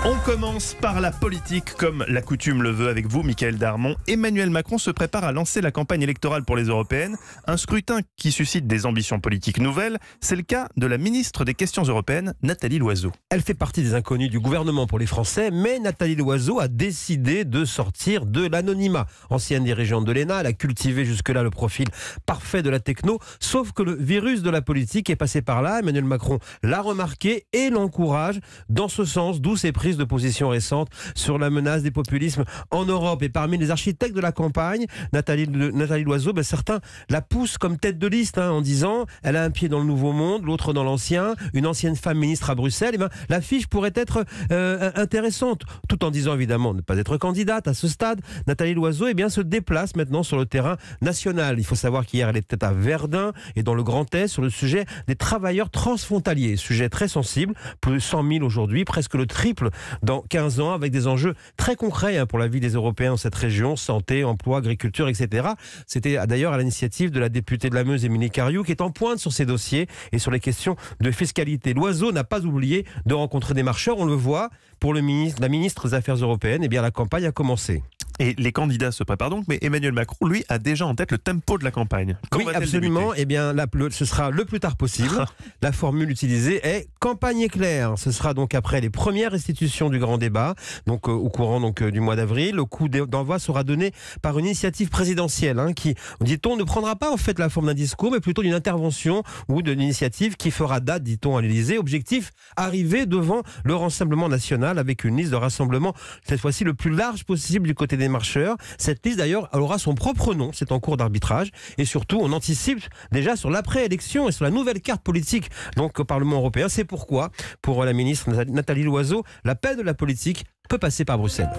On commence par la politique, comme la coutume le veut avec vous, Michael Darmon. Emmanuel Macron se prépare à lancer la campagne électorale pour les européennes. Un scrutin qui suscite des ambitions politiques nouvelles. C'est le cas de la ministre des Questions européennes, Nathalie Loiseau. Elle fait partie des inconnus du gouvernement pour les Français, mais Nathalie Loiseau a décidé de sortir de l'anonymat. Ancienne dirigeante de l'ENA, elle a cultivé jusque-là le profil parfait de la techno, sauf que le virus de la politique est passé par là. Emmanuel Macron l'a remarqué et l'encourage dans ce sens, d'où ses prises de position récentes sur la menace des populismes en Europe. Et parmi les architectes de la campagne, Nathalie Loiseau, certains la poussent comme tête de liste en disant elle a un pied dans le nouveau monde, l'autre dans l'ancien, une ancienne femme ministre à Bruxelles. L'affiche pourrait être intéressante, tout en disant évidemment ne pas être candidate à ce stade. Nathalie Loiseau se déplace maintenant sur le terrain national. Il faut savoir qu'hier elle était à Verdun et dans le Grand Est sur le sujet des travailleurs transfrontaliers, sujet très sensible, plus de 100 000 aujourd'hui, presque le triple dans 15 ans, avec des enjeux très concrets pour la vie des Européens dans cette région, santé, emploi, agriculture, etc. C'était d'ailleurs à l'initiative de la députée de la Meuse, Émilie Cariou, qui est en pointe sur ces dossiers et sur les questions de fiscalité. Loiseau n'a pas oublié de rencontrer des marcheurs, on le voit, pour la ministre des Affaires européennes, la campagne a commencé. Et les candidats se préparent donc, mais Emmanuel Macron, lui, a déjà en tête le tempo de la campagne. Oui, absolument. Ce sera le plus tard possible. La formule utilisée est campagne éclair. Ce sera donc après les premières restitutions du grand débat, donc au courant du mois d'avril. Le coup d'envoi sera donné par une initiative présidentielle qui, dit-on, ne prendra pas en fait la forme d'un discours, mais plutôt d'une intervention ou d'une initiative qui fera date, dit-on, à l'Élysée. Objectif, arriver devant le Rassemblement national avec une liste de rassemblement, cette fois-ci le plus large possible du côté des marcheurs. Cette liste d'ailleurs elle aura son propre nom, c'est en cours d'arbitrage et surtout on anticipe déjà sur l'après-élection et sur la nouvelle carte politique donc au Parlement européen. C'est pourquoi pour la ministre Nathalie Loiseau, l'appel de la politique peut passer par Bruxelles.